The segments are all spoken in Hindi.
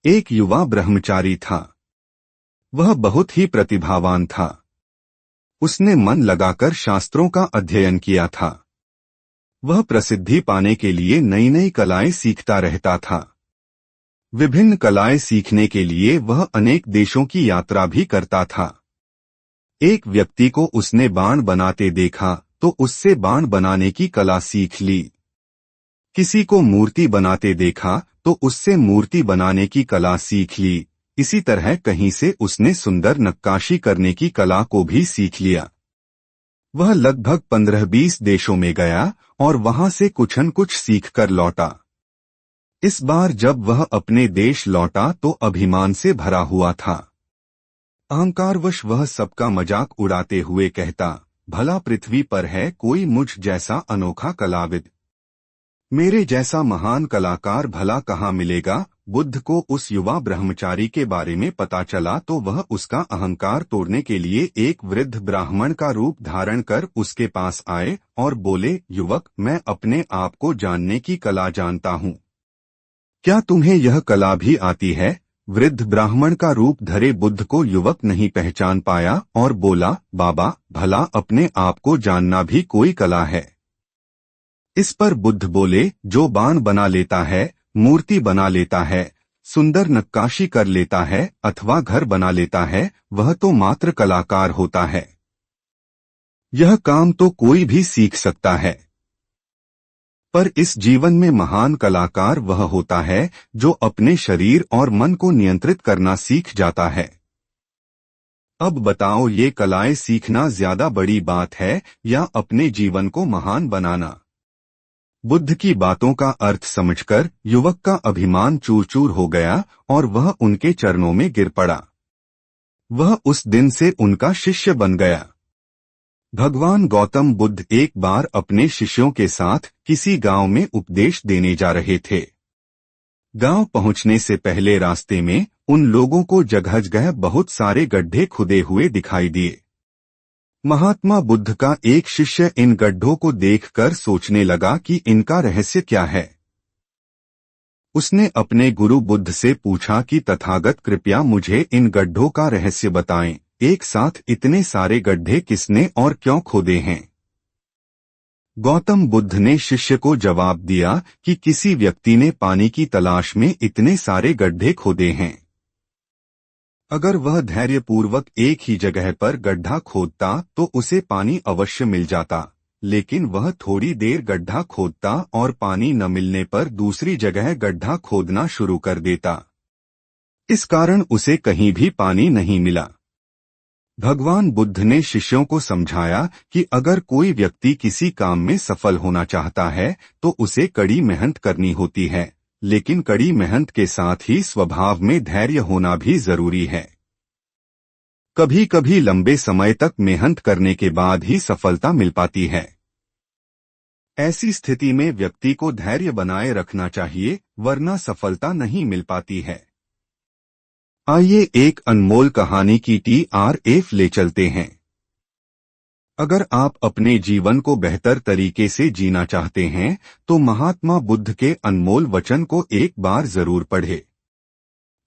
एक युवा ब्रह्मचारी था। वह बहुत ही प्रतिभावान था। उसने मन लगाकर शास्त्रों का अध्ययन किया था। वह प्रसिद्धि पाने के लिए नई नई कलाएं सीखता रहता था। विभिन्न कलाएं सीखने के लिए वह अनेक देशों की यात्रा भी करता था। एक व्यक्ति को उसने बाण बनाते देखा तो उससे बाण बनाने की कला सीख ली। किसी को मूर्ति बनाते देखा तो उससे मूर्ति बनाने की कला सीख ली। इसी तरह कहीं से उसने सुंदर नक्काशी करने की कला को भी सीख लिया। वह लगभग 15-20 देशों में गया और वहां से कुछ न कुछ सीखकर लौटा। इस बार जब वह अपने देश लौटा तो अभिमान से भरा हुआ था। अहंकारवश वह सबका मजाक उड़ाते हुए कहता, भला पृथ्वी पर है कोई मुझ जैसा अनोखा कलाविद? मेरे जैसा महान कलाकार भला कहाँ मिलेगा? बुद्ध को उस युवा ब्रह्मचारी के बारे में पता चला तो वह उसका अहंकार तोड़ने के लिए एक वृद्ध ब्राह्मण का रूप धारण कर उसके पास आए और बोले, युवक, मैं अपने आप को जानने की कला जानता हूँ। क्या तुम्हें यह कला भी आती है? वृद्ध ब्राह्मण का रूप धरे बुद्ध को युवक नहीं पहचान पाया और बोला, बाबा, भला अपने आप को जानना भी कोई कला है? इस पर बुद्ध बोले, जो बाण बना लेता है, मूर्ति बना लेता है, सुंदर नक्काशी कर लेता है अथवा घर बना लेता है, वह तो मात्र कलाकार होता है। यह काम तो कोई भी सीख सकता है। पर इस जीवन में महान कलाकार वह होता है जो अपने शरीर और मन को नियंत्रित करना सीख जाता है। अब बताओ, ये कलाएं सीखना ज्यादा बड़ी बात है या अपने जीवन को महान बनाना? बुद्ध की बातों का अर्थ समझकर युवक का अभिमान चूर चूर हो गया और वह उनके चरणों में गिर पड़ा। वह उस दिन से उनका शिष्य बन गया। भगवान गौतम बुद्ध एक बार अपने शिष्यों के साथ किसी गांव में उपदेश देने जा रहे थे। गांव पहुंचने से पहले रास्ते में उन लोगों को जगह जगह बहुत सारे गड्ढे खुदे हुए दिखाई दिए। महात्मा बुद्ध का एक शिष्य इन गड्ढों को देखकर सोचने लगा कि इनका रहस्य क्या है। उसने अपने गुरु बुद्ध से पूछा कि तथागत, कृपया मुझे इन गड्ढों का रहस्य बताएं। एक साथ इतने सारे गड्ढे किसने और क्यों खोदे हैं? गौतम बुद्ध ने शिष्य को जवाब दिया कि किसी व्यक्ति ने पानी की तलाश में इतने सारे गड्ढे खोदे हैं। अगर वह धैर्यपूर्वक एक ही जगह पर गड्ढा खोदता तो उसे पानी अवश्य मिल जाता, लेकिन वह थोड़ी देर गड्ढा खोदता और पानी न मिलने पर दूसरी जगह गड्ढा खोदना शुरू कर देता। इस कारण उसे कहीं भी पानी नहीं मिला। भगवान बुद्ध ने शिष्यों को समझाया कि अगर कोई व्यक्ति किसी काम में सफल होना चाहता है तो उसे कड़ी मेहनत करनी होती है, लेकिन कड़ी मेहनत के साथ ही स्वभाव में धैर्य होना भी जरूरी है। कभी कभी लंबे समय तक मेहनत करने के बाद ही सफलता मिल पाती है। ऐसी स्थिति में व्यक्ति को धैर्य बनाए रखना चाहिए, वरना सफलता नहीं मिल पाती है। आइए एक अनमोल कहानी की TRF ले चलते हैं। अगर आप अपने जीवन को बेहतर तरीके से जीना चाहते हैं तो महात्मा बुद्ध के अनमोल वचन को एक बार जरूर पढ़ें।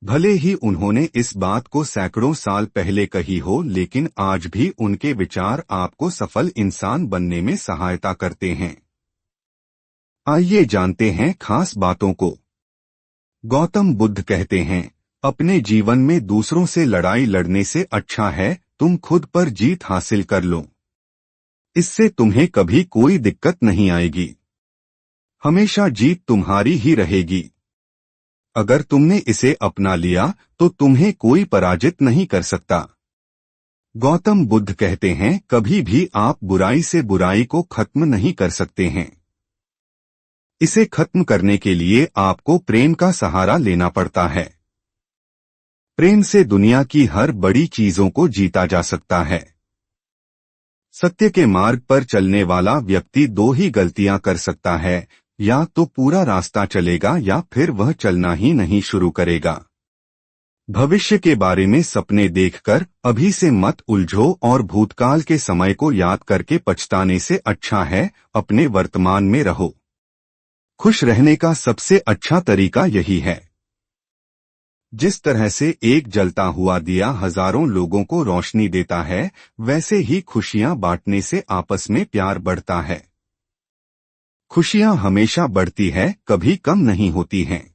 भले ही उन्होंने इस बात को सैकड़ों साल पहले कही हो, लेकिन आज भी उनके विचार आपको सफल इंसान बनने में सहायता करते हैं। आइए जानते हैं खास बातों को। गौतम बुद्ध कहते हैं, अपने जीवन में दूसरों से लड़ाई लड़ने से अच्छा है तुम खुद पर जीत हासिल कर लो। इससे तुम्हें कभी कोई दिक्कत नहीं आएगी। हमेशा जीत तुम्हारी ही रहेगी। अगर तुमने इसे अपना लिया तो तुम्हें कोई पराजित नहीं कर सकता। गौतम बुद्ध कहते हैं, कभी भी आप बुराई से बुराई को खत्म नहीं कर सकते हैं। इसे खत्म करने के लिए आपको प्रेम का सहारा लेना पड़ता है। प्रेम से दुनिया की हर बड़ी चीजों को जीता जा सकता है। सत्य के मार्ग पर चलने वाला व्यक्ति दो ही गलतियां कर सकता है, या तो पूरा रास्ता चलेगा या फिर वह चलना ही नहीं शुरू करेगा। भविष्य के बारे में सपने देखकर अभी से मत उलझो और भूतकाल के समय को याद करके पछताने से अच्छा है अपने वर्तमान में रहो। खुश रहने का सबसे अच्छा तरीका यही है। जिस तरह से एक जलता हुआ दिया हजारों लोगों को रोशनी देता है, वैसे ही खुशियां बांटने से आपस में प्यार बढ़ता है। खुशियां हमेशा बढ़ती है, कभी कम नहीं होती हैं।